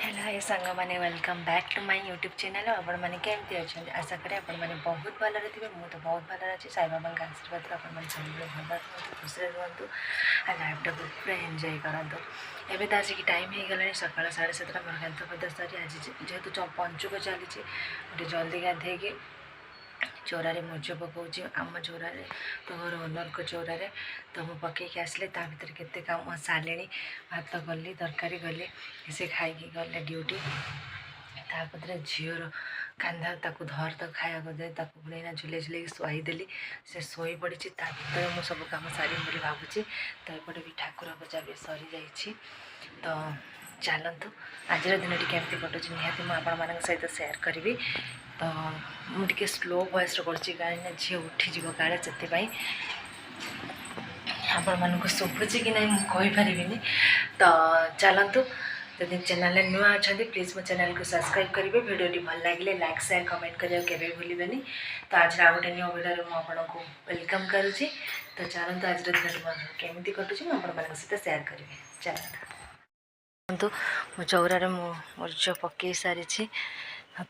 Hello ये song मैंने welcome back to my YouTube channel आपण मैंने केमती अच्छा आशा करें आपण मैंने बहुत भलରେ थे मुझे बहुत भलରେ अच्छी साई बाबा आशीर्वाद आपण मैंने सब भल रुहतु खुशी रुहतु आ लाइफ टाक पूरा एंजॉय करतु एवं तो आसिक टाइम हो गला सका 7:30 मोर गाधपदा सारी आज जेहेतु पंचुक चली गोटे जल्दी गाधे चौरारे मुझ पकाऊँ आम चौरारे तो घर ओनर को चौरारे तो मुझे पकईक आसले ता भर केते काम सारे भात कली तरकारी कली से खाई गले ड्यूटी तापर झीर कांधा ताकू धर तो खाया दे पुणी झुले झुले शुआईदेली से शोई पड़ी भर मुझे सब कम सारी बोली भावुँ तो एपटे भी ठाकुर पूजा भी सरी जा तो चलतु आज दिन केमती कटुच निहती मुझे सहित सेयार करी तो मुझे स्लो वॉइस कहीं झी उठीज काले से आपण मानक शुभुची कि नहीं मुझे तो चलतु जब चैनल नुआ अच्छा प्लीज मो चैनल को सब्सक्राइब करेंगे वीडियो भल लगे लाइक शेयर कमेंट करेंगे केवे भूलें तो आज आ गए न्यू वीडियो मुझे वेलकम करुँची तो चलते आज दिन केमी कटुची मुझे सहित सेयार करी चलते मो चौरारे मुर्ज पकई सारी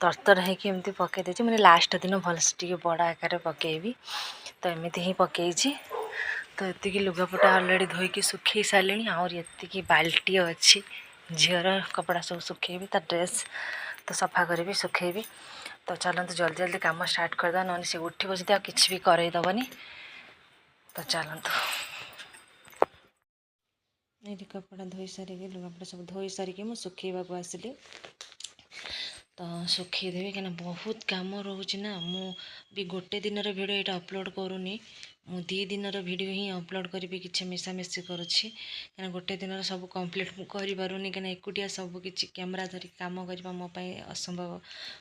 तरतर होमती पकई देती मैंने लास्ट दिन भलसे टी बड़ आकार पकईबी तो एमती ही पकई तो ये लुगापटा अलरेडी धोईकी सुखई सारे आती बाल्टी अच्छी झीर कपड़ा सब सुखेबी ता ड्रेस तो सफा करी सुखेबी तो चलते जल्दी जल्दी काम स्टार्ट करदे ना सी उठी बस किसी भी करईदबनी तो चलतु ये कपड़ा धोई सारिकी लुगापटा सब धोई सारिकी मुझे सुखेबा आसिली तो सुखईदेवी क्या बहुत कम रोचे ना भी गोटे दिन वीडियो यहाँ अपलोड करूनी मु 2 दिन वीडियो ही अपलोड करी कि मिसामिशी करुच्छी क्या गोटे दिन सब कंप्लीट करूनी क्या एकुटिया सब किसी कैमरा धरिक कम करने मोपाई असंभव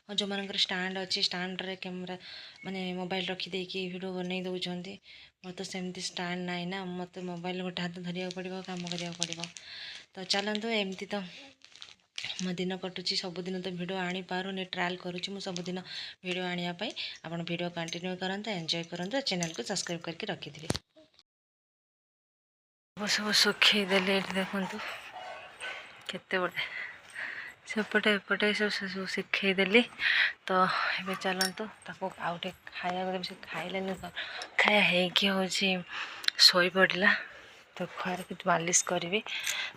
और जो मानकर स्टाण्ड अच्छी स्टाण्ड कैमरा माने मोबाइल रखिदे वीडियो बनई दौरान मोर तो सेमती स्टाण्ड नाई ना मत मोबाइल गोटे हाथ धरिया पड़ो कम करा पड़ो तो चलतु एमती तो मो दिन कटुची सबुदिन तो वीडियो आनी पारुनी ट्रायल करुँची मु सबुदिन वीडियो आने आप वीडियो कंटिन्यू करते एंजॉय करते चैनल को सब्सक्राइब करके रखिथे सब सुखईदेली देखु केते बड़े सेपटे एपटे सब शिखेदेली तो ये चलतु आउटे खाया देवी खाइलानी खाया हो शोई पड़ा तो खुआर कुछ मालिश करी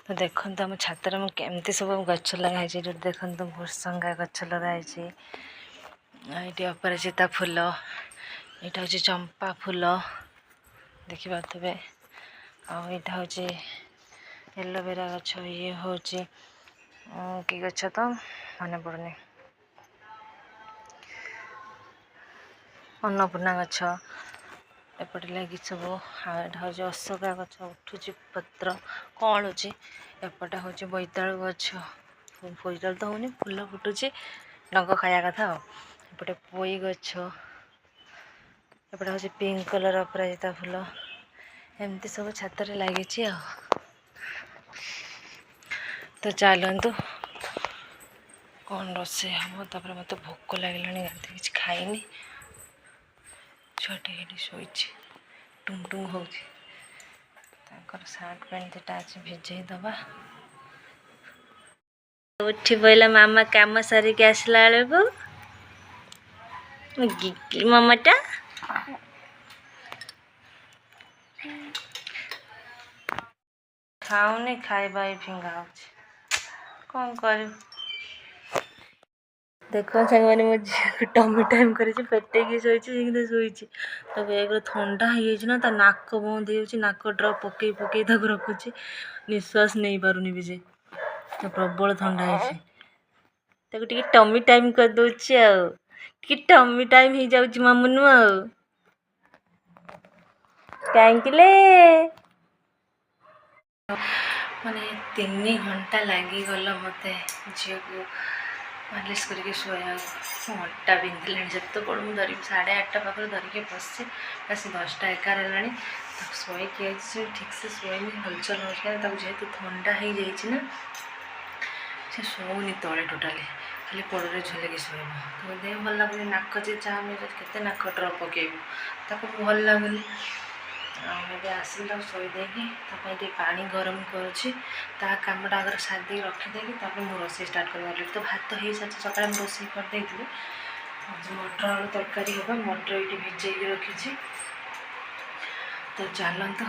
तो देखो आम छातर मुझे सब गच लगाई देखो भूसंगा गच लगाई ये अपराजिता फूल यहाँ हूँ चंपा फूल देखिपे आईटा हूँ एलोवेरा गछ ये हूँ कि गछ तो मन पड़नी अन्नपूर्णा गछ एपटे लगी सब यहाँ हूँ अशोका गछ उठुची पत्र कौलुची एपटे हूँ बोईतालु गछ बोईतालु तो होनी फूल फुटुची डंक खाया कथा एपटे पोई गछ एपटे हूँ पिंक कलर अपराजिता फूल एमती सब छात लगी तो चलतु कौन रोसे हम तापर मत भोक लगे किसी खाइनी छुआटे ये शोई टुंग टुंग हो सार्ट पैंट दुटा अच्छे भिजई दबा उठी पड़ा मामा कम सारिक आसला बेलू मामाटा खाऊनी खाइबा फिंगा कौन कर देख सांग मैंने मो झी टमी टाइम कर पेटे शोची शोची तो एक थंडा हो ना नाक बंद हो नाक ड्रप पकई पकई रखुची निश्वास नहीं पारुनी भी जे तो प्रबल थंडा है टमी टाइम कर दूची टमी टाइम हो जाऊँ मामुनु कहीं माने 3 घंटा लगिगला मत झी को मालिश करके शोया अट्टा बिंधिला जिते बड़ मुझे धरिक 8:30 पाखे धरिकी बस आसी 10टा 11 है शोक ठीक से शोनी हलचल हो जेहेतु थंडा हो जाना से शोनी तले टोटाली खाली पड़े झुलकी शोब तो देह भल लगुनि नाक जे चाह के नाक ड्रप पकेबू ताको भल लगुनि ଏବେ ଆସିଲି ତାକୁ ଶୋଇ ଦେଇକି ତା ପାଇଁ ଟିକେ ପାଣି ଗରମ କରୁଛି। ତା କାମଟା ଆଗରେ ସାରି ଦେଇକି ରଖିଦେଇକି ତାପରେ ମୁଁ ରୋଷେଇ ଷ୍ଟାର୍ଟ କରିବି। ଅଲରେଡ଼ି ତ ଭାତ ହେଇସାରିଛି, ସକାଳେ ମୁଁ ରୋଷେଇ କରିଦେଇଥିଲି। ଆଜି ମଟର ଆଳୁ ତରକାରୀ ହେବ। ମଟର ଏଇଠି ଭିଜେଇକି ରଖିଛି। ତ ଚାଲନ୍ତୁ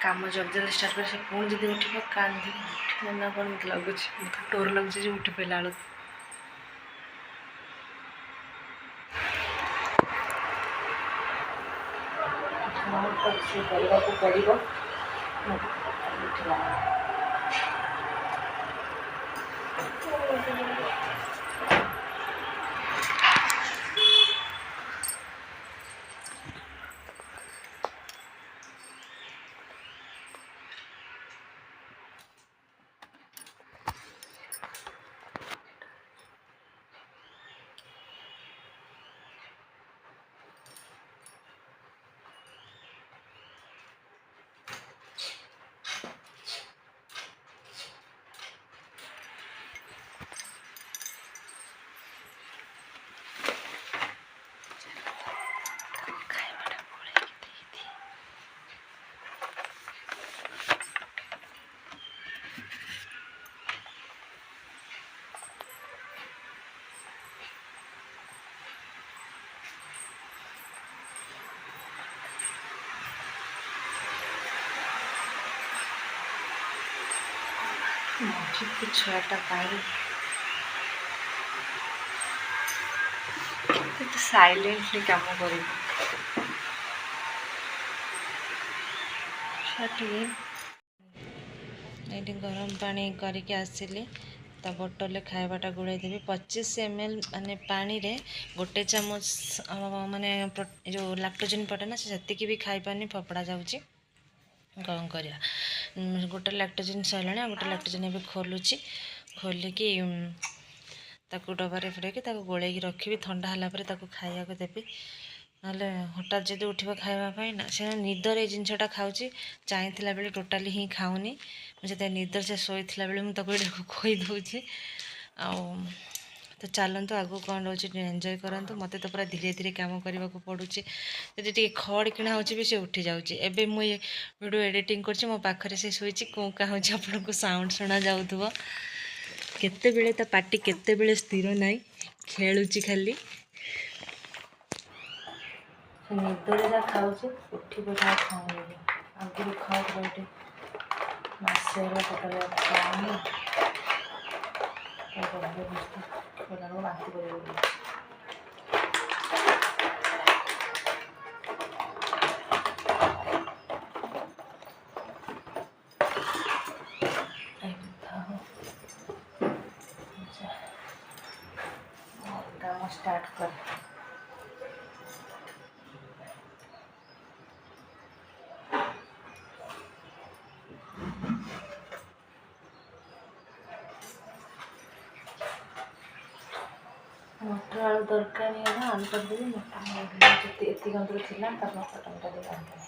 କାମ ଜଲ୍ଦି ଜଲ୍ଦି ଷ୍ଟାର୍ଟ କରି। ସେ ପୁଣି ଯଦି ଉଠିବ କାନ୍ଦିକି ଉଠିବ ନା କ'ଣ ମୋତେ ଲାଗୁଛି। ମୋତେ ଡର ଲାଗୁଛି ଯେ ଉଠି ପଡ଼ିଲା ବେଳକୁ। ରୋଷେଇ କରିବାକୁ ପଡ଼ିବ। ଉଠିଲା ଛୋଟ ଛୁଆଟା ପାଇଁ କେତେ ସାଇଲେଣ୍ଟଲି କାମ କରିବ। ଛୁଆଟିଏ ଏଇଠି ଗରମ ପାଣି କରିକି ଆସିଲି। ତା ବୋଟଲରେ ଖାଇବାଟା ଗୋଳେଇ ଦେବି। 25 ml ମାନେ ପାଣିରେ ଗୋଟେ ଚାମଚ ମାନେ ଯେଉଁ ଲାକ୍ଟୋଜେନ୍ ପଡ଼େ ନା, ସେ ସେତିକି ବି ଖାଇପାରୁନି, ଫୋପଡ଼ା ଯାଉଛି। କ'ଣ କରିବା। ଗୋଟେ ଲାକ୍ଟୋଜେନ୍ ସରିଲାଣି, ଆଉ ଗୋଟେ ଲାକ୍ଟୋଜେନ୍ ଏବେ ଖୋଲୁଛି। ଖୋଲିକି ତାକୁ ଡବାରେ ପୁରେଇକି ତାକୁ ଗୋଳେଇକି ରଖିବି। ଥଣ୍ଡା ହେଲା ପରେ ତାକୁ ଖାଇବାକୁ ଦେବି। ନହେଲେ ହଠାତ୍ ଯଦି ଉଠିବ ଖାଇବା ପାଇଁ ନା, ସେ ନିଦରେ ଏଇ ଜିନିଷଟା ଖାଉଛି। ଚାହିଁଥିଲା ବେଳେ ଟୋଟାଲି ହିଁ ଖାଉନି। ମୁଁ ଯେତେବେଳେ ନିଦରେ ସେ ଶୋଇଥିଲା ବେଳେ ମୁଁ ତାକୁ ଏଇଟାକୁ ଖୋଇ ଦେଉଛି। ଆଉ ତ ଚାଲନ୍ତୁ ଆଗକୁ କ'ଣ ରହୁଛି ଏନ୍ଜୟ କରନ୍ତୁ। ମୋତେ ତ ପୁରା ଧୀରେ ଧୀରେ କାମ କରିବାକୁ ପଡ଼ୁଛି। ଯଦି ଟିକେ ଖଡ଼ କିଣା ହେଉଛି ବି ସେ ଉଠି ଯାଉଛି। ଏବେ ମୁଁ ଏ ଭିଡ଼ିଓ ଏଡ଼ିଟିଂ କରୁଛି, ମୋ ପାଖରେ ସେ ଶୋଇଛି, କୋଉ କାଁ ହେଉଛି, ଆପଣଙ୍କୁ ସାଉଣ୍ଡ ଶୁଣାଯାଉଥିବ। କେତେବେଳେ ତା ପାଟି କେତେବେଳେ ସ୍ଥିର ନାହିଁ, ଖେଳୁଛି ଖାଲି। ସେ ନିଦରେ ଯାହା ଖାଉଛି, ଉଠିବ ଯାହା ଖାଉନି। ଆଗରୁ ଖାଉଥିଲା ଏଠି ମାସେ ହେଲା ଟୋଟାଲି ଖାଉନି। ବାନ୍ତି କରିବ। କାମ ଷ୍ଟାର୍ଟ କର। ମଟର ଆଳୁ ତରକାରୀ ହେଲା, ଆଳୁ କରିଦେବି। ଏତିକି ଅନ୍ତର ଥିଲା, ତାକୁ ମଟରଟା ଦେଇ ଆଣିଦେବି।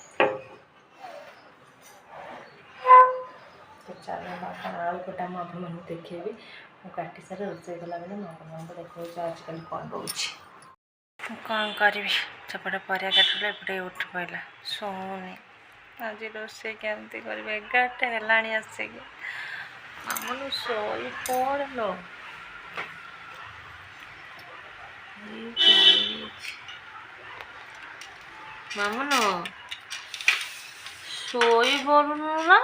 ତ ଚାଲନ୍ତୁ ଆପଣ ଆଳୁ କଟା ମୁଁ ଆପଣମାନଙ୍କୁ ଦେଖେଇବି। ମୁଁ କାଟି ସାରି ରୋଷେଇ କଲାବେଳେ ମୁଁ ଆପଣମାନଙ୍କୁ ଦେଖାଉଛି ଆଜିକାଲି କ'ଣ ରହୁଛି। ମୁଁ କ'ଣ କରିବି, ସେପଟେ ପରିବା କାଟିଲେ ଏପଟେ ଉଠି ପଡ଼ିଲା, ଶୁଣୁନି। ଆଜି ରୋଷେଇ କେମିତି କରିବି? 11ଟା ହେଲାଣି ଆସିକି। ମାମୁନୁ ଶୋଇ ପଡ଼ିଲ। ମାମୁନୁ ଶୋଇ ପଡ଼ୁନୁ ନା,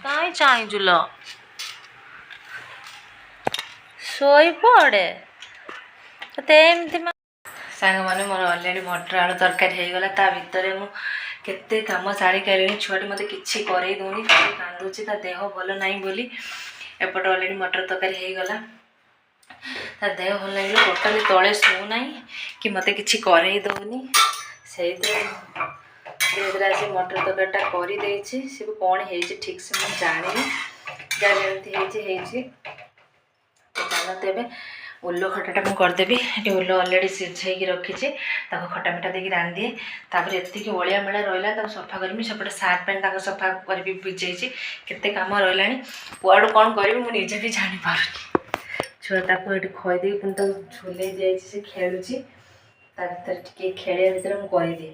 କାହିଁ ଚାହିଁଚୁଲ? ଶୋଇ ପଡ଼େ। ତତେ ଏମିତି ସାଙ୍ଗମାନେ, ମୋର ଅଲରେଡ଼ି ମଟର ଆଳୁ ତରକାରୀ ହେଇଗଲା। ତା ଭିତରେ ମୁଁ କେତେ କାମ ସାରିପାରିଲିଣି। ଛୁଆଟି ମୋତେ କିଛି କରେଇ ଦେଉନି, ଖାଲି କାନ୍ଦୁଛି ତା ଦେହ ଭଲ ନାହିଁ ବୋଲି। ଏପଟେ ଅଲରେଡ଼ି ମଟର ତରକାରୀ ହେଇଗଲା। ତା ଦେହ ଭଲ ଲାଗିଲେ ଟୋଟାଲି ତଳେ ଶୋଉନାହିଁ କି ମୋତେ କିଛି କରେଇ ଦେଉନି। ସେଇଥିରେ ଧୀରେ ଧୀରେ ଆସି ମଟର ତରକାରୀଟା କରିଦେଇଛି। ସେ ବି କ'ଣ ହେଇଛି ଠିକ୍ ସେ ମୁଁ ଜାଣିନି, ଯାହା ଯେମିତି ହେଇଛି। ଚାଲନ୍ତୁ ଏବେ ଓଲ ଖଟାଟା ମୁଁ କରିଦେବି। ଏଠି ଓଲ ଅଲରେଡ଼ି ସିଝେଇକି ରଖିଛି, ତାକୁ ଖଟା ମିଠା ଦେଇକି ରାନ୍ଧିଦିଏ। ତାପରେ ଏତିକି ଅଳିଆ ମେଳା ରହିଲା, ତାକୁ ସଫା କରିବି। ସେପଟେ ସାର୍ଟ ପ୍ୟାଣ୍ଟ ତାକୁ ସଫା କରିବି, ଭିଜେଇଛି। କେତେ କାମ ରହିଲାଣି, କୁଆଡ଼ୁ କ'ଣ କରିବି ମୁଁ ନିଜେ ବି ଜାଣିପାରୁନି। ଛୁଆ ତାକୁ ଏଠି ଖୁଆଇ ଦେଇକି ପୁଣି ତାକୁ ଝୁଲେଇ ଯାଇଛି, ସେ ଖେଳୁଛି। ତା ଭିତରେ ଟିକେ ଖେଳିବା ଭିତରେ ମୁଁ କରିଦିଏ।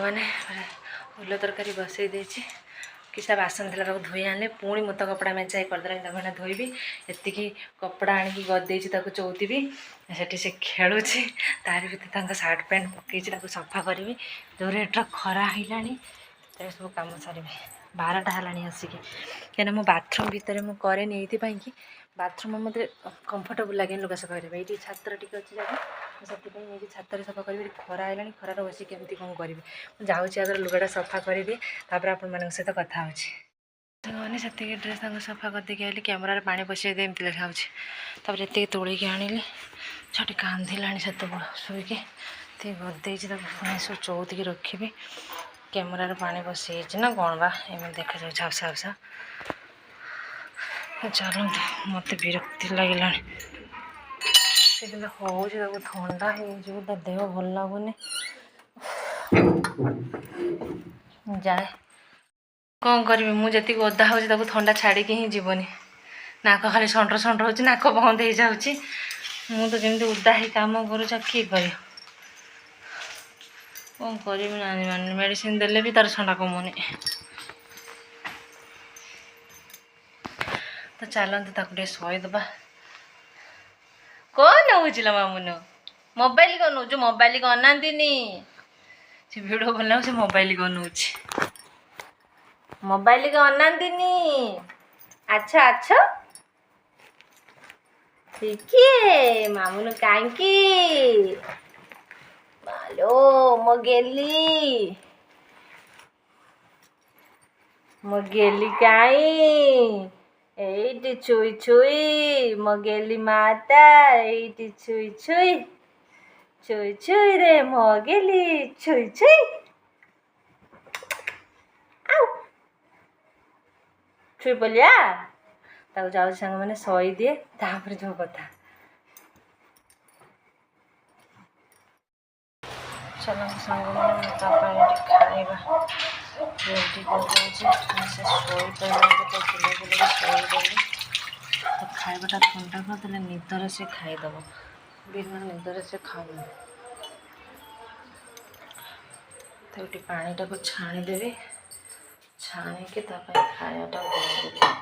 मैंने फूल तरकारी बसई देछि किसा बासन थी धोई आने पुणी मत कपड़ा मेचाई करदेला भाई धोबी एति कपड़ा आणिकी गदेजी चौथी सेठी से खेलुची तार भर सार्ट पैंट पकई सफा करी जो रेट्र खरा है सब कम सारि 12टा है आसिक कहीं मो बाथरूम भितर मुझे नहीं कि बाथरूम मत कंफर्टेबल लगे लुगा सफा करें ये छात्र टी अच्छी जगह से छात्र सफा करी खरा है खरार बस केमती कौन करी जाऊँगी आगे लुगाटा सफा करदेवि सहित कथा मैंने से ड्रेस सफा करदेकी आइली कैमेरार पानी पशे एमती देखा ये तोलिकी आनिली छठी कांदिला से शुईकी गदे सब चौथी रखी कैमेरार पानी बसई ना कौन बा एम देखा जाए झापसा झापसा चलो मत विरक्ति लगे हूँ थंडा हो देह भल लगुनि जाए कौन करी मुझे ओदा हो थंडा छाड़ी ही जीवनी नाक खाली संटर संटर हो नाक बंद हो जाऊँगी मु तो जमी उदा ही कम कर किए कर कौन करी जानी मेडिसिन देले भी तार ठंडा कमुनी तो चलते शोदबा कौन नौल मामुन मोबाइल कौन नौ मोबाइल को अनानी से भिड भल से मोबाइल को नौ मोबाइल को अनानी अच्छा अच्छा ठीक है मामुन कहीं मालो मो गेली कहीं एटी छुई छुई मो गेली माता एटी छुई छुई छुई छुई रे मो गेली छुई छुई छुई बोलिया जाऊ सांग मैंने शई दिए तापर जो कथा चलो सांग मैंने खाइबा रेडी कर से शोई पड़ा तो बुले बुले शोदेली तो खाइबाटा ठंडा करदे निदर से खाईदब बिना निदर से खाऊ तो ये पानीटा को छाणीदेवी छाणिकी खायाटा बनेदेवी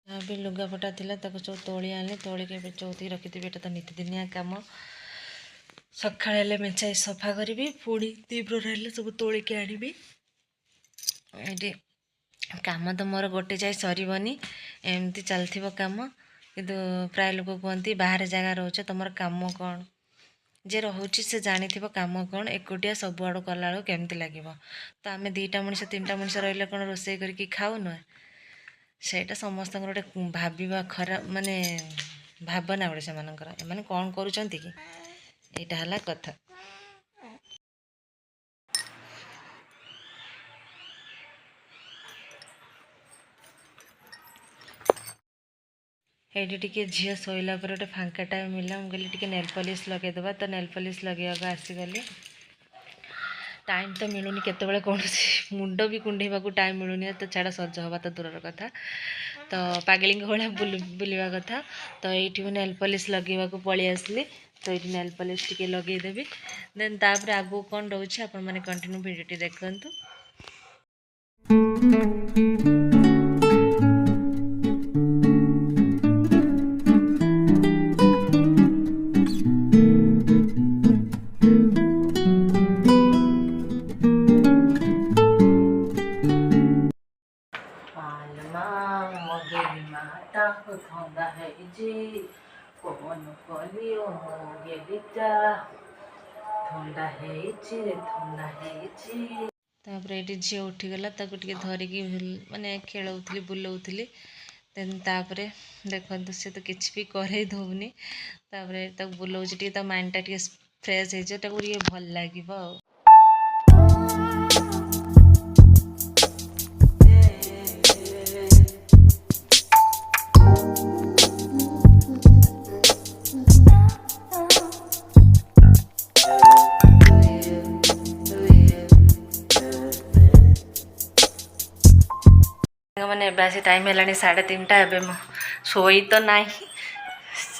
भी लुगापटा थिला सब तोली आने तोलिक चौथी रखिदेवी एटा तो नीतिदिनिया कम सकाଳେ मेचाई सफा करी पुणी तीव्र रही सब तोलिक आनी ये कम तो मोर गोटे जाए सरबनी एमती चलती कम किंतु प्राय लोक कहते बाहर जगह रोच तुम कम कौन जे रोचे से जानी कम कौन एकुटिया सब आड़ कला केमती लगे तो आम 2टा मनीष 3टा मनीष रही कौन रोसे करके खाऊ नुहे सेटा समस्त गोटे भाविबा खराब माने भावना गोटे से माने कौन करुँच कि यहाँ है कथा ये टे झील शोला गोटे फांका टाइम मिला मुझे टे नेल पॉलिश लगेदेवा तो नेल पॉलिश लगे आसीगली टाइम तो मिलूनी केतबेले कौन मुंड भी कुंडेवा टाइम मिलूनी तो छाड़ा सज हवा तो दूर कथा तो पागली भाया बुलवा कथा तो ये नेल पॉलिश लगेवा पलि आसली तो ये नेल पॉलिश टी लगेदेवी देन तापर आगू कौन रोचे आपण मैंने कंटिन्यू भिडियो देखु। गेलिजा थंडा है तापर ये झी उठीगला टे धरिकी माने खेलौली बुलाऊली देन तापर देखो सी तो किसी भी करे दौनी बुलाऊँ माइंड टा फ्रेश हो भल लगे मैंने एसे टाइम है 3:30 एवं शोई तो ना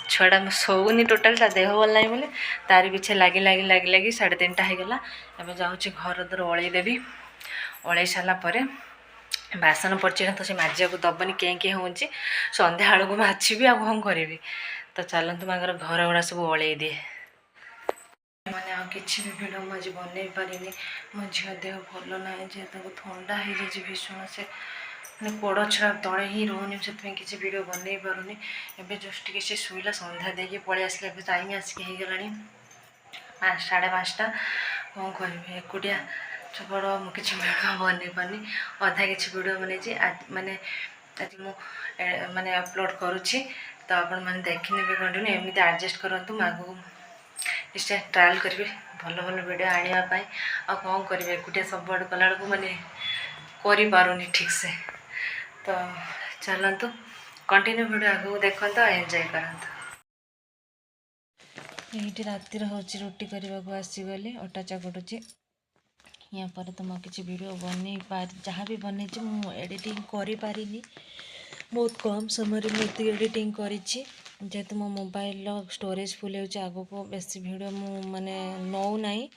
छुआटा शोनी टोटाल ता देह भल ना बोले तार पीछे लगी लगी लगी लगी 3:30 होगला एवं जाऊँ घर द्वार ओल देवी ओल सारापर बासन पड़ी तो से मजिया को दबनी के हूँ सन्ध्या बेलू को माछी आ कौन करी तो चलतु मगर घर गुड़ा सब ओल दिए मैंने आ कि भी भिड मुझे बनई पारे मो झी देह भल ना जेहेतु थंडा हो जाए भीषण से गोड़ छड़ा तले ही रोनी से किसी वीडियो बनई पारुनी एवं जस्ट टे से शुला सन्ध्या देके पलि आसले टाइम आसिक होगला 5:30 कौन करी एकुटिया बड़ मुझे भिडियो बनई पारनी अधा किसी वीडियो बनई माने आज माने अपलोड करुच्ची तो आपण मैंने देखने कंटिन्यू एमती एडजस्ट करूँ आगू निश्चय ट्रायल करी भल भल वीडियो आने आ कौन करें एकुटिया सब आड़ कला माने करूनी ठीक से तो चलतु कंटिन्यू वीडियो आगू देखो एंजॉय करंतु ये रातिर हूँ रुटी करने को आसीगली अटा चकटुची या पर तो मैं किसी वीडियो बनई पार जहाँ भी बनई मुझे एडिटिंग करी पारिनी बहुत कम समय में एडिटिंग करी जेहेतु मो मोबाइल स्टोरेज फुल हो को बेसी वीडियो मु माने नौ नहीं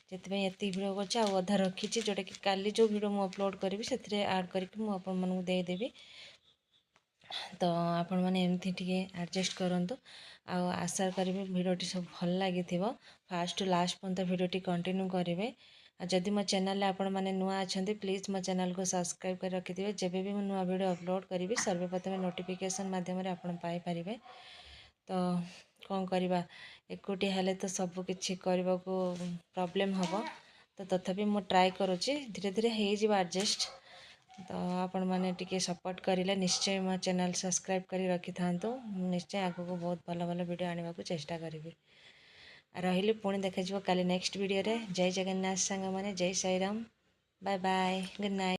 से ये वीडियो कर अधा रखी जोटा कि काली जो वीडियो मु अपलोड करी से ऐड करके मुझे देदेवी तो आपण मैंने एमती टे एडजस्ट करूँ आशा करी भिडियोटी सब भल लगी फास्ट टू लास्ट पर्यंत भिडियोटी कंटिन्यू करेंगे जदि मो चैनल आपण मैंने नुआ अच्छा प्लीज़ मो चैनल को सब्सक्राइब कर रखिथे जब भी मैं नुआ वीडियो अपलोड करी सर्वप्रथम नोटिफिकेशन माध्यम आपण पाइपर तो कौन करवा एकुटिया हेले तो सब किछि करने को प्रॉब्लम हम तो तथापि मु ट्राए करुच्ची धीरे धीरे हो एडजस्ट तो आपण मैंने टिके सपोर्ट करें निश्चय मो चैनल सब्सक्राइब कर रखि था निश्चय आगो को बहुत भल भल वीडियो आने को चेष्टा करी रही पुणी देखा काली नेक्स्ट वीडियो रे जय जगन्नाथ सांग मैंने जय Sai Ram bye bye good night.